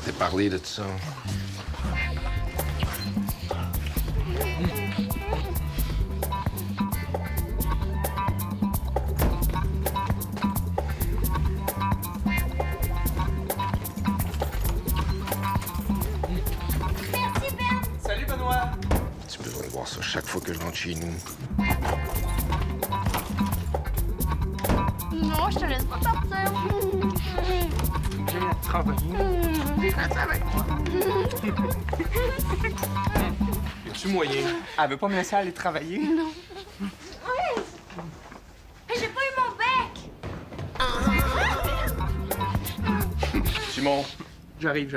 arrêter de parler de tout ça. Merci, Ben! Salut, Benoît! Tu as besoin de voir ça chaque fois que je rentre chez nous. Non, je te laisse pas partir. J'ai travaillé. Reste avec moi. Es-tu moyen? Elle veut pas me laisser aller travailler? Non. Ouais. J'ai pas eu mon bec! Simon! J'arrive.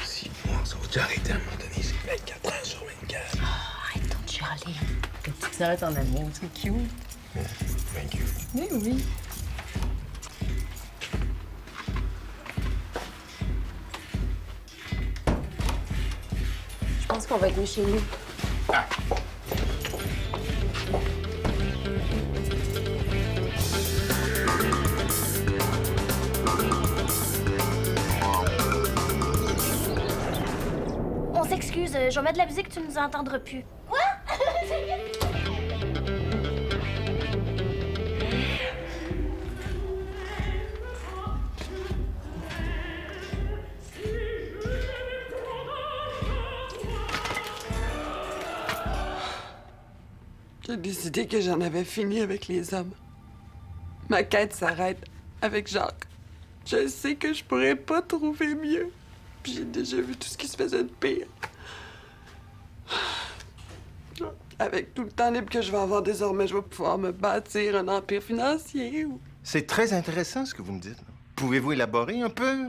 Simon, ça va-tu arrêter à un moment donné? C'est 24 heures sur 24. Arrête donc de chialer. Que tu t'arrêtes en amour, c'est cute. Thank you. Oui, oui. Je pense qu'on va être mieux chez nous. On s'excuse, je vais mettre de la musique, tu nous entendras plus. Quoi? J'ai décidé que j'en avais fini avec les hommes. Ma quête s'arrête avec Jacques. Je sais que je pourrais pas trouver mieux. Puis j'ai déjà vu tout ce qui se faisait de pire. Avec tout le temps libre que je vais avoir désormais, je vais pouvoir me bâtir un empire financier. C'est très intéressant ce que vous me dites. Pouvez-vous élaborer un peu?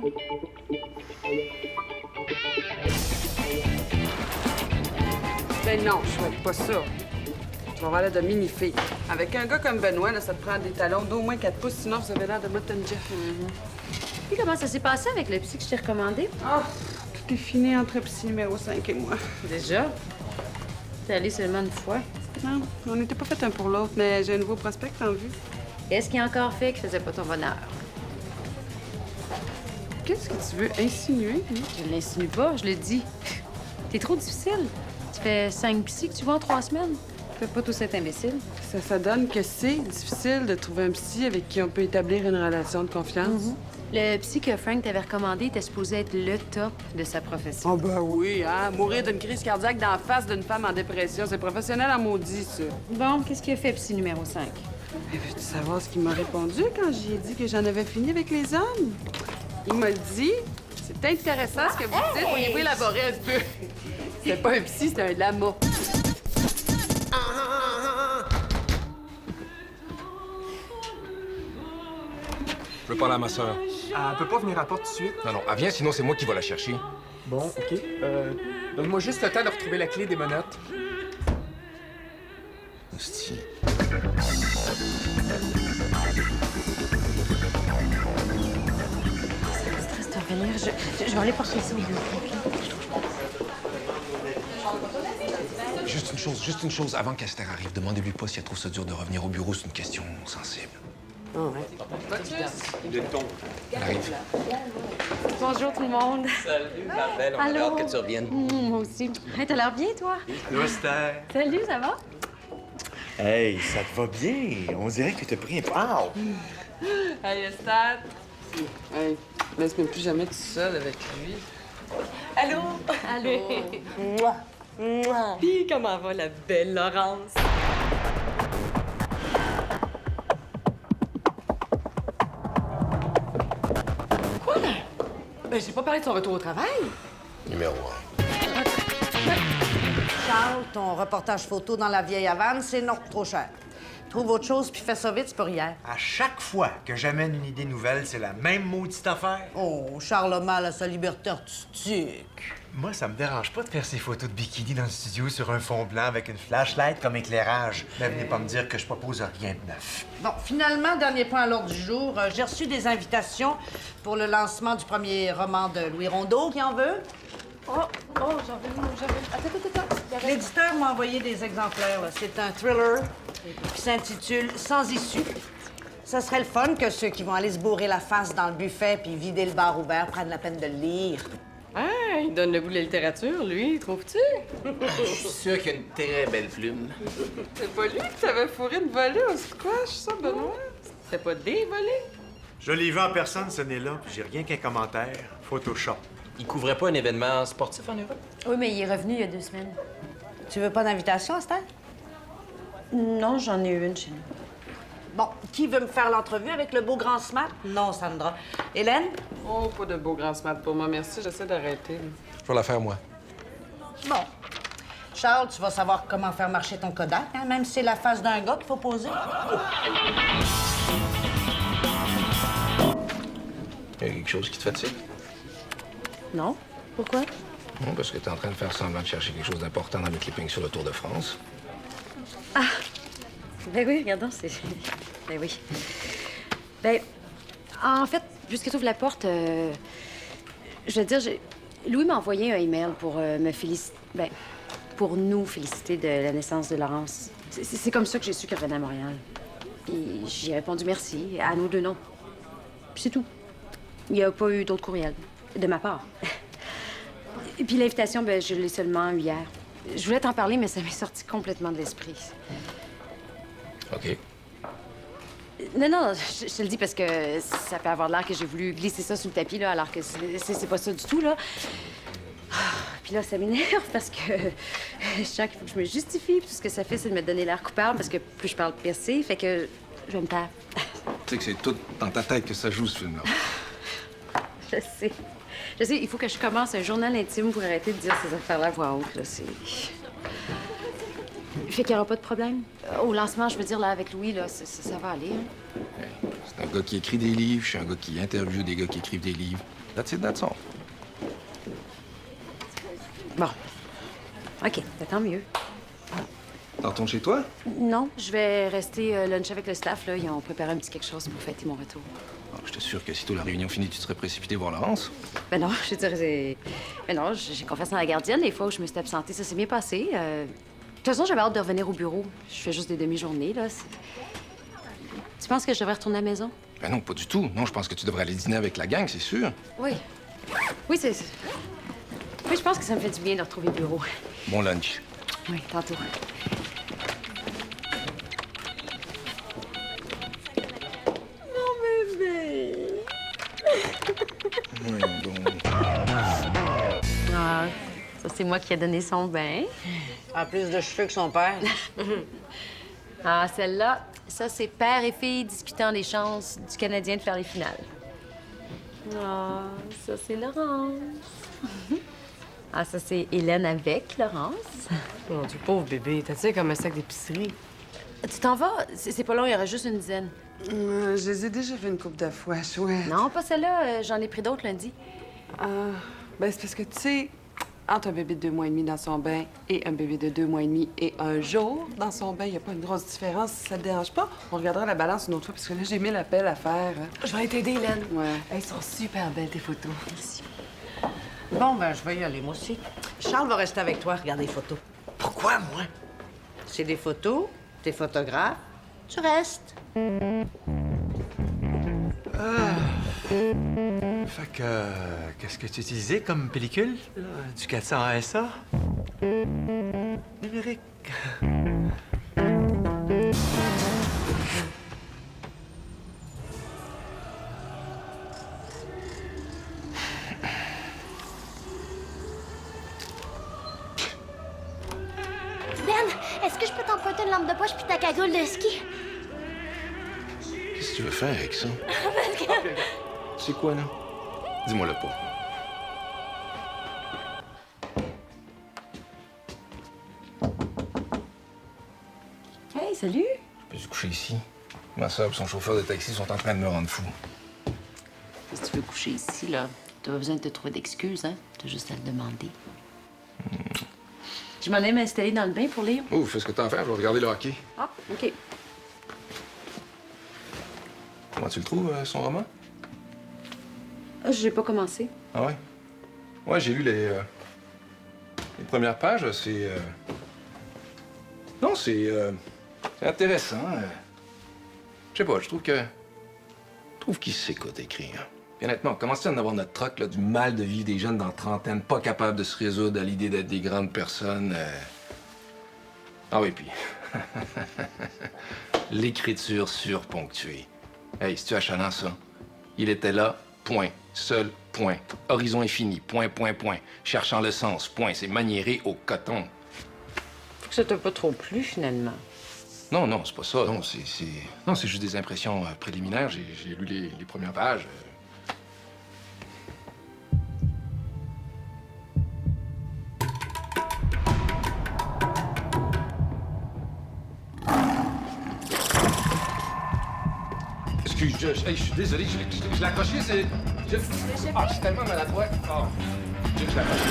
Ben non, je souhaite pas ça. Tu vas avoir l'air de mini-fille. Avec un gars comme Benoît, là, ça te prend des talons d'au moins 4 pouces, sinon vous avez l'air de Mutton Jeff. Puis comment ça s'est passé avec le psy que je t'ai recommandé? Ah, tout est fini entre psy numéro 5 et moi. Déjà? T'es allé seulement une fois. Non, on n'était pas fait un pour l'autre, mais j'ai un nouveau prospect en vue. Qu'est-ce qui a encore fait qui faisait pas ton bonheur? Qu'est-ce que tu veux insinuer? Hein? Je ne l'insinue pas, je le dis. T'es trop difficile. Tu fais 5 psy que tu vois en 3 semaines. Tu fais pas tout cet imbécile. Ça donne que c'est difficile de trouver un psy avec qui on peut établir une relation de confiance. Le psy que Frank t'avait recommandé était supposé être le top de sa profession. Oh ben oui, hein? Mourir d'une crise cardiaque d'en face d'une femme en dépression, c'est professionnel en maudit, ça. Bon, qu'est-ce qu'il a fait, psy numéro 5? Mais veux-tu savoir ce qu'il m'a répondu quand j'y ai dit que j'en avais fini avec les hommes? Il m'a dit, c'est intéressant ce que vous dites, pourriez-vous élaborer un peu? C'était pas un psy, c'était un lama. Je veux parler à ma sœur. Elle peut pas venir à la porte tout de suite. Non, elle vient, sinon c'est moi qui vais la chercher. Bon, OK. Donne-moi juste le temps de retrouver la clé des menottes. Hostie. Stress de revenir. Je vais aller porter ça au bureau. Juste une chose, avant qu'Esther arrive, demandez-lui pas si elle trouve ça dur de revenir au bureau, c'est une question sensible. Elle arrive. Bonjour tout le monde. Salut, ma belle. On a Allô? hâte que tu reviennes. Moi aussi. Hey, t'as l'air bien, toi? Allô, Esther. Salut, ça va? Hey, ça te va bien. On dirait que t'as pris un... Ow! Hey, Esther. Hey, laisse-moi plus jamais tout seul avec lui. Allô? Mouah! Mouah! Puis, comment va la belle Laurence? Quoi? Ben, j'ai pas parlé de son retour au travail. Numéro 1. Charles, ton reportage photo dans la vieille Havane, c'est non, trop cher. Trouve autre chose puis fais ça vite, c'est pour hier. À chaque fois que j'amène une idée nouvelle, c'est la même maudite affaire. Oh, Charles a mal à sa liberté artistique. Moi, ça me dérange pas de faire ces photos de bikini dans le studio sur un fond blanc avec une flashlight comme éclairage. Mais venez pas me dire que je propose rien de neuf. Bon, finalement, dernier point à l'ordre du jour. J'ai reçu des invitations pour le lancement du premier roman de Louis Rondeau. Qui en veut? Attends. L'éditeur m'a envoyé des exemplaires. Là. C'est un thriller qui s'intitule Sans issue. Ça serait le fun que ceux qui vont aller se bourrer la face dans le buffet puis vider le bar ouvert prennent la peine de le lire. Ah, il donne le goût de la littérature, lui, trouves-tu? Je suis sûr qu'il a une très belle plume. C'est pas lui qui t'avait fourré une volée au squash, ça, Benoît? C'est pas des volets? Je l'ai vu en personne, ce nez-là, puis j'ai rien qu'un commentaire. Photoshop. Il couvrait pas un événement sportif en Europe? Oui, mais il est revenu il y a 2 semaines. Tu veux pas d'invitation, Esther? Non, j'en ai eu une chez nous. Bon, qui veut me faire l'entrevue avec le beau grand smart? Non, Sandra. Hélène? Oh, pas de beau grand smart pour moi, merci. J'essaie d'arrêter. Je vais la faire, moi. Bon. Charles, tu vas savoir comment faire marcher ton Kodak, hein? Même si c'est la face d'un gars qu'il faut poser. Il y a quelque chose qui te fatigue? Non? Pourquoi? Non, parce que t'es en train de faire semblant de chercher quelque chose d'important dans les clippings sur le Tour de France. Ben oui, regardons, c'est... Ben oui. Ben, en fait, puisque tu ouvres la porte, je veux dire, Louis m'a envoyé un email pour me féliciter... Ben, pour nous féliciter de la naissance de Laurence. C'est comme ça que j'ai su qu'elle revenait à Montréal. Puis j'ai répondu merci, à nos 2 noms. Puis c'est tout. Il n'y a pas eu d'autres courriels, de ma part. Et puis l'invitation, ben, je l'ai seulement eu hier. Je voulais t'en parler, mais ça m'est sorti complètement de l'esprit. OK. Non, je te le dis parce que ça peut avoir l'air que j'ai voulu glisser ça sous le tapis, là, alors que c'est pas ça du tout, là. Puis là, ça m'énerve parce que je sens qu'il faut que je me justifie. Puis tout ce que ça fait, c'est de me donner l'air coupable parce que plus je parle, pire c'est. Fait que je vais me taire. Tu sais que c'est tout dans ta tête que ça joue, ce film-là. Je sais. Il faut que je commence un journal intime pour arrêter de dire ces affaires-là à voix haute, là. C'est... Fait qu'il n'y aura pas de problème. Au lancement, je veux dire, là, avec Louis, là, ça va aller, hein. Hey, c'est un gars qui écrit des livres, je suis un gars qui interviewe des gars qui écrivent des livres. That's it, that's all. Bon. OK, ben, tant mieux. T'en retournes chez toi? Non, je vais rester lunch avec le staff, là. Ils ont préparé un petit quelque chose pour fêter mon retour. Oh, je t'assure que sitôt la réunion finie, tu serais précipité voir Laurence. Ben non, je veux dire, c'est... Ben non, j'ai confiance en la gardienne. Les fois où je me suis absentée, ça s'est bien passé. De toute façon, j'avais hâte de revenir au bureau. Je fais juste des demi-journées, là. Tu penses que je devrais retourner à la maison? Ben non, pas du tout. Non, je pense que tu devrais aller dîner avec la gang, c'est sûr. Oui. Oui, c'est... Oui, je pense que ça me fait du bien de retrouver le bureau. Bon lunch. Oui, tantôt. Mon bébé! Oui, bon. Ah, ça, c'est moi qui ai donné son bain. En plus de cheveux que son père. Ah, celle-là, ça, c'est père et fille discutant des chances du Canadien de faire les finales. Ah, ça, c'est Laurence. Ah, ça, c'est Hélène avec Laurence. Mon Dieu, pauvre bébé, t'as tu comme un sac d'épicerie? Tu t'en vas? C'est pas long, il y aura juste une dizaine. Je les ai déjà fait une coupe de fois, chouette. Non, pas celle-là. J'en ai pris d'autres lundi. Ben, c'est parce que, tu sais, entre un bébé de 2 mois et demi dans son bain et un bébé de 2 mois et demi et un jour dans son bain, il n'y a pas une grosse différence. Si ça te dérange pas, on regardera la balance une autre fois, parce que là, j'ai 1000 appels à faire. Je vais t'aider, Hélène. Ouais. Elles sont super belles, tes photos. Merci. Bon, ben, je vais y aller, moi aussi. Charles va rester avec toi, regarder les photos. Pourquoi, moi? C'est des photos, t'es photographe, tu restes. Fait que... qu'est-ce que tu utilisais comme pellicule? Là? Du 400 ASA? Numérique. Ben, est-ce que je peux t'emprunter une lampe de poche puis ta cagoule de ski? Qu'est-ce que tu veux faire avec ça? C'est quoi, là? Dis-moi le pas. Hey, salut! Je peux se coucher ici. Ma soeur et son chauffeur de taxi sont en train de me rendre fou. Si tu veux coucher ici, là, t'as pas besoin de te trouver d'excuses, hein? T'as juste à le demander. Je m'en ai m'installer dans le bain pour lire. Oh, fais ce que t'as à faire, je vais regarder le hockey. Ah, OK. Comment tu le trouves, son roman? Ah, j'ai pas commencé. Ah ouais? Ouais, j'ai lu première page, c'est... Non, c'est intéressant. Je sais pas, je trouve qu'il sait quoi t'écrire. Puis honnêtement, on commence à en avoir notre troc, là, du mal de vivre des jeunes dans la trentaine, pas capables de se résoudre à l'idée d'être des grandes personnes. Ah oui, puis... l'écriture surponctuée. Hey, c'est-tu achalant, ça? Il était là, point. Seul, point. Horizon infini, point, point, point. Cherchant le sens, point. C'est maniéré au coton. Faut que ça t'a pas trop plu, finalement. Non, non, c'est pas ça. Non, c'est juste des impressions préliminaires. J'ai lu les premières pages. Excuse, je suis désolé, je l'ai accroché, c'est... Ah, je suis tellement maladroit. Oh, je l'ai accroché.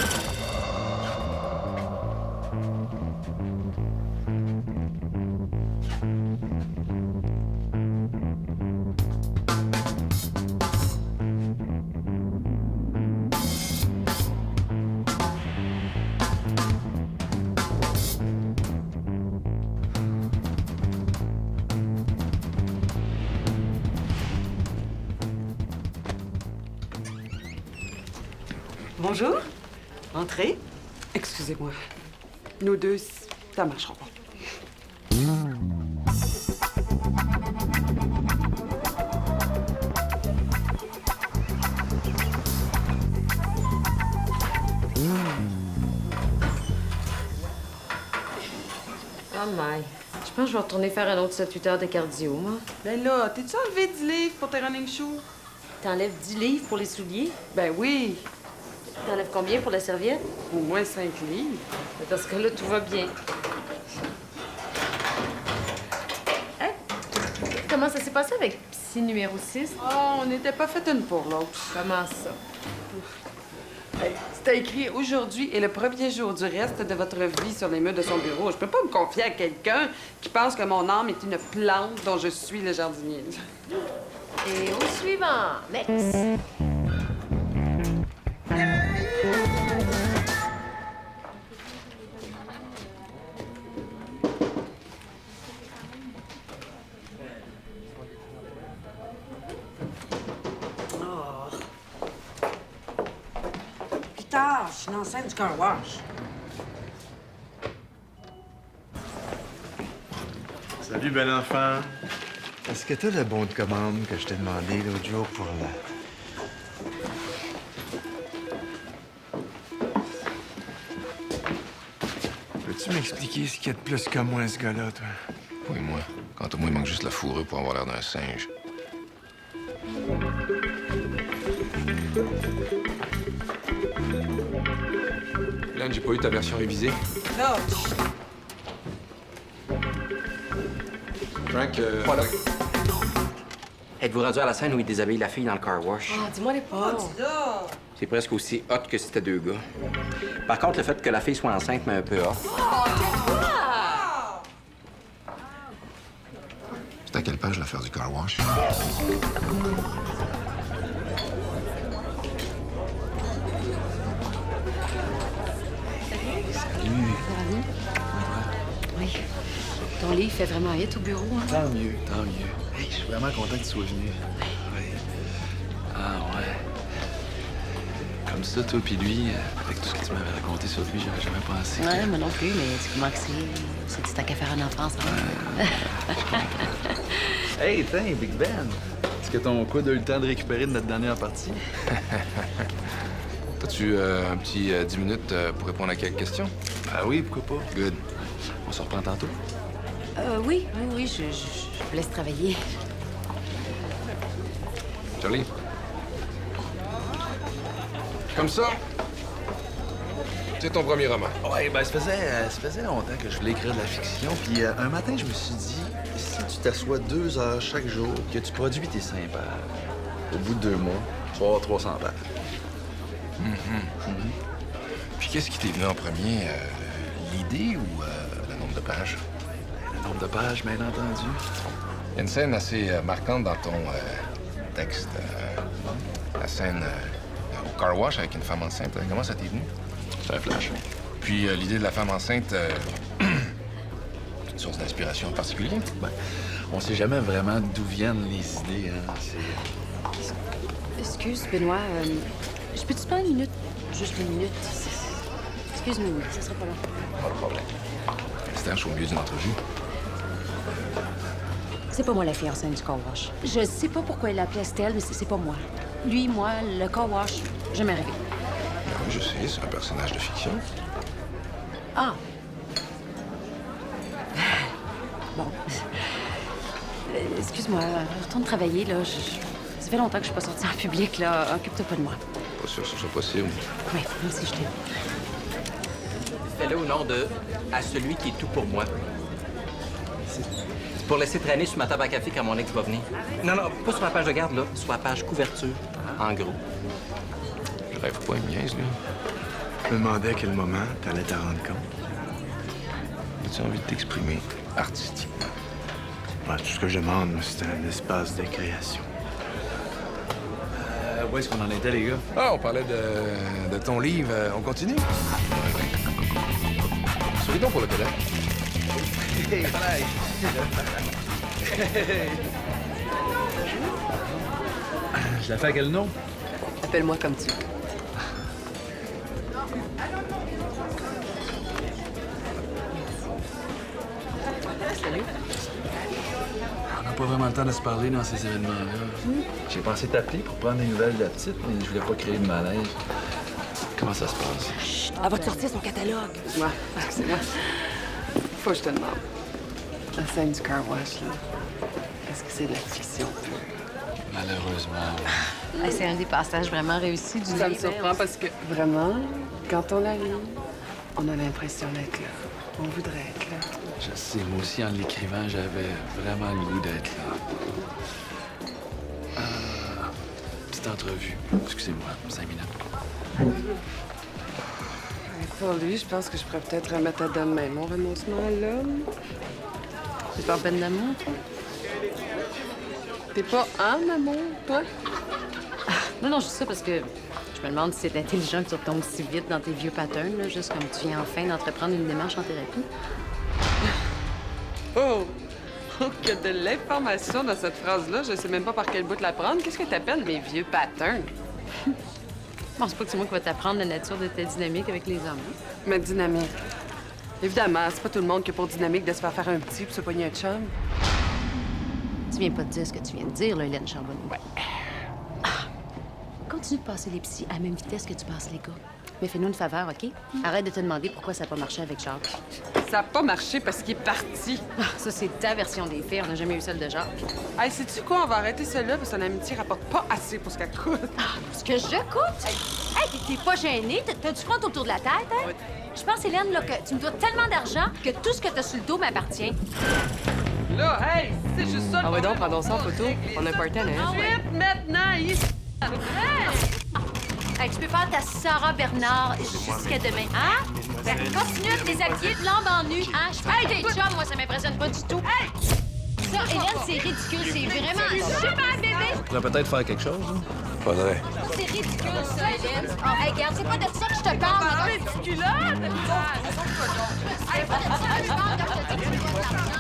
Bonjour. Entrez. Excusez-moi. Nous deux, ça marchera pas. Oh my. Je pense que je vais retourner faire un autre 7-8 heures de cardio, moi. Ben là, t'es-tu enlevé 10 livres pour tes running shoes? T'enlèves 10 livres pour les souliers? Ben oui. T'enlèves combien pour la serviette? Au moins 5 livres. Parce que là, tout va bien. Hein? Comment ça s'est passé avec psy numéro 6? Oh, on n'était pas fait une pour l'autre. Comment ça? Hey, c'était écrit aujourd'hui est le premier jour du reste de votre vie sur les murs de son bureau. Je peux pas me confier à quelqu'un qui pense que mon âme est une plante dont je suis le jardinier. Et au suivant, next! Plus tard, je suis l'enceinte du car wash. Salut, bel enfant. Est-ce que t'as le bon de commande que je t'ai demandé l'autre jour pour la... Peux-tu m'expliquer ce qu'il y a de plus que moi, ce gars-là, toi? Oui, moi. Quant à moi, il manque juste la fourrure pour avoir l'air d'un singe. Hélène, j'ai pas eu ta version révisée. Là, Frank, Voilà. Frank, Êtes-vous rendu à la scène où il déshabille la fille dans le car wash? Ah, dis-moi les pas. là. C'est presque aussi hot que si c'était deux gars. Par contre, le fait que la fille soit enceinte met un peu off. C'est à quelle page l'affaire du car wash? Oui. Ton livre fait vraiment hit au bureau, hein? Tant mieux, tant mieux. Hey, je suis vraiment content que tu sois venu. Oui. Ah, ouais. Comme ça, toi puis lui, avec tout ce que tu m'avais raconté sur lui, j'aurais jamais pensé. Ouais, moi non plus, mais tu comment que c'est? C'est que t'as qu'à faire un enfant ensemble. Hey, tiens, Big Ben. Est-ce que ton coude a eu le temps de récupérer de notre dernière partie? T'as-tu un petit 10 minutes pour répondre à quelques questions? Ah oui, pourquoi pas? Good. On se reprend tantôt? Oui, je vous laisse travailler. Charlie? Comme ça? C'est ton premier roman. Ouais, ben ça faisait longtemps que je voulais écrire de la fiction. Puis un matin, je me suis dit, si tu t'assois 2 heures chaque jour, que tu produis tes 5 pages, au bout de 2 mois, tu vas avoir 300 pages. Puis qu'est-ce qui t'est venu en premier? L'idée ou le nombre de pages? Le nombre de pages, bien entendu. Il y a une scène assez marquante dans ton texte. La scène au car wash avec une femme enceinte. Comment ça t'est venu? C'est un flash. Puis l'idée de la femme enceinte, une source d'inspiration en particulier? Ben, on sait jamais vraiment d'où viennent les idées, hein. Excuse, Benoît. Je peux-tu te prendre une minute? Juste une minute. Excuse-moi, ça sera pas long. Pas de problème. Esther, je suis au milieu d'une entrevue. C'est pas moi la fille enceinte du car wash. Je sais pas pourquoi il l'appelait Estelle, mais c'est pas moi. Lui, moi, le car wash, jamais arrivé. Oui, je sais, c'est un personnage de fiction. Ah! Bon. Excuse-moi, retourne travailler, là. Ça fait longtemps que je suis pas sortie en public, là. Occupe-toi pas de moi. Pas sûr que ce soit possible. Oui, même si je t'aime. Fais-le au nom de à celui qui est tout pour moi. C'est pour laisser traîner sur ma table à café quand mon ex va venir. Non, non, pas sur la page de garde, là. Sur la page couverture, en gros. Je rêve pas, il me niaise, lui. Je me demandais à quel moment t'allais t'en rendre compte. As-tu envie de t'exprimer artistiquement? Ben, tout ce que je demande, c'est un espace de création. Où est-ce qu'on en était, les gars? Ah, on parlait de ton livre. On continue? Souris donc pour le Québec. Hey, pareil. Je la fais à quel nom? Appelle-moi comme tu veux. Salut. On n'a pas vraiment le temps de se parler dans ces événements-là. J'ai pensé t'appeler pour prendre des nouvelles de la petite, mais je voulais pas créer de malaise. Comment ça se passe? Chut, elle va te sortir son catalogue. Excuse-moi, excuse-moi. Faut que je te demande. La scène du car wash, là. Est-ce que c'est de la fiction pure? Malheureusement, oui. C'est un des passages vraiment réussis du livre. Ça me surprend parce que, vraiment, quand on la lit, on a l'impression d'être là. On voudrait être là. Je sais, moi aussi, en l'écrivant, j'avais vraiment le goût d'être là. Petite entrevue. Excusez-moi, 5 minutes. Pour lui, je pense que je pourrais peut-être remettre à demain mon renoncement à l'homme. T'es pas en peine d'amour, toi? T'es pas en amour, toi? Non, non, je dis ça parce que je me demande si c'est intelligent que tu retombes si vite dans tes vieux patterns, là, juste comme tu viens enfin d'entreprendre une démarche en thérapie. Oh! Oh, que de l'information dans cette phrase-là. Je sais même pas par quel bout la prendre. Qu'est-ce que t'appelles mes vieux patterns? Je pense pas que c'est moi qui va t'apprendre la nature de ta dynamique avec les hommes. Ma dynamique. Évidemment, c'est pas tout le monde qui a pour dynamique de se faire un petit puis se pogner un chum. Tu viens pas de dire ce que tu viens de dire, là, Hélène Charbonneau. Ouais. Continue de passer les psys à la même vitesse que tu passes les gars. Mais fais-nous une faveur, OK? Arrête de te demander pourquoi ça n'a pas marché avec Jacques. Ça a pas marché parce qu'il est parti. Ça, c'est ta version des faits. On n'a jamais eu celle de Jacques. Hey, sais-tu quoi? On va arrêter celle-là parce que son amitié rapporte pas assez pour ce qu'elle coûte. Ce que je coûte? Hey, t'es pas gênée? T'as du front autour de la tête, hein? Ouais. Je pense, Hélène, là, que tu me dois tellement d'argent que tout ce que t'as sur le dos m'appartient. Là, hey, c'est juste ça. Ah ouais, donc, prenons ça en photo. On a un partenaire. Ah ouais. Maintenant, ici. Hey, tu peux faire ta Sarah Bernard jusqu'à demain, hein? Ben, continue à te déshabiller de lambe en nu, hein? Hey, des chums, moi, ça m'impressionne pas du tout. Hey! Ça, Hélène, c'est ridicule. C'est vraiment super, bébé. On pourrait peut-être faire quelque chose, hein? Faudrait. C'est ridicule, ça, Hélène. Oh, hey, regarde, c'est pas de ça que je te parle. Mais tu culottes! Hey, pas de ça que je parle quand je te dis que tu veux de l'argent.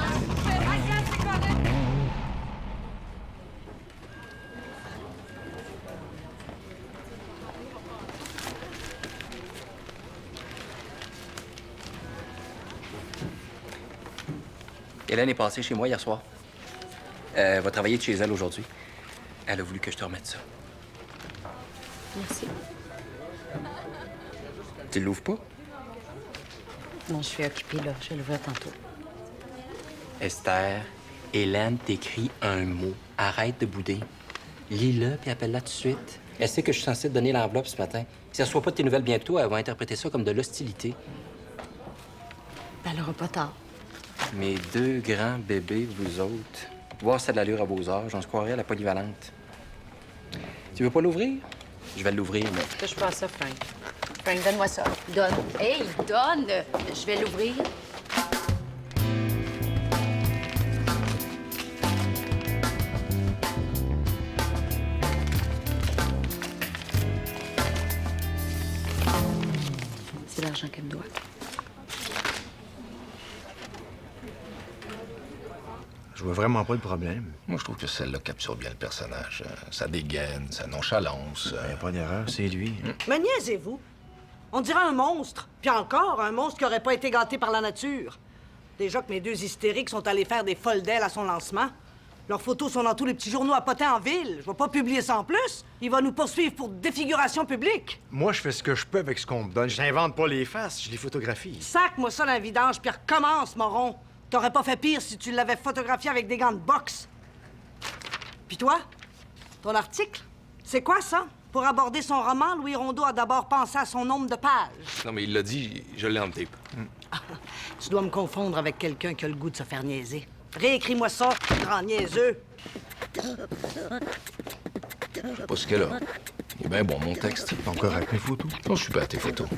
Hélène est passée chez moi hier soir. Elle va travailler de chez elle aujourd'hui. Elle a voulu que je te remette ça. Merci. Tu l'ouvres pas? Non, je suis occupée, là. Je vais l'ouvrir tantôt. Esther, Hélène t'écrit un mot. Arrête de bouder. Lis-le, puis appelle-la tout de suite. Elle sait que je suis censée te donner l'enveloppe ce matin. Si elle ne reçoit pas de tes nouvelles bientôt, elle va interpréter ça comme de l'hostilité. Ben, elle aura pas tard. Mes deux grands bébés, vous autres. Voir ça de l'allure à vos âges, on se croirait à la polyvalente. Tu veux pas l'ouvrir? Je vais l'ouvrir, mais... Je pense ça, Frank. Frank, donne-moi ça. Donne. Hey, donne! Je vais l'ouvrir. C'est l'argent qu'elle me doit. Je vois vraiment pas le problème. Moi, je trouve que celle-là capture bien le personnage. Sa dégaine, sa nonchalance. Il n'y a pas d'erreur, c'est lui. Mais niaisez-vous. On dirait un monstre. Puis encore, un monstre qui aurait pas été gâté par la nature. Déjà que mes deux hystériques sont allés faire des folles d'ailes à son lancement. Leurs photos sont dans tous les petits journaux à potins en ville. Je vais pas publier ça en plus. Il va nous poursuivre pour défiguration publique. Moi, je fais ce que je peux avec ce qu'on me donne. J'invente pas les faces, je les photographie. Sac-moi ça dans le vidange, puis recommence, moron. T'aurais pas fait pire si tu l'avais photographié avec des gants de boxe. Puis toi, ton article, c'est quoi ça? Pour aborder son roman, Louis Rondeau a d'abord pensé à son nombre de pages. Non, mais il l'a dit, je l'ai en tape. Tu dois me confondre avec quelqu'un qui a le goût de se faire niaiser. Réécris-moi ça, grand niaiseux. Je sais pas ce qu'elle a. Il est bien bon, mon texte. Encore avec mes photos? Non, super, tes photos.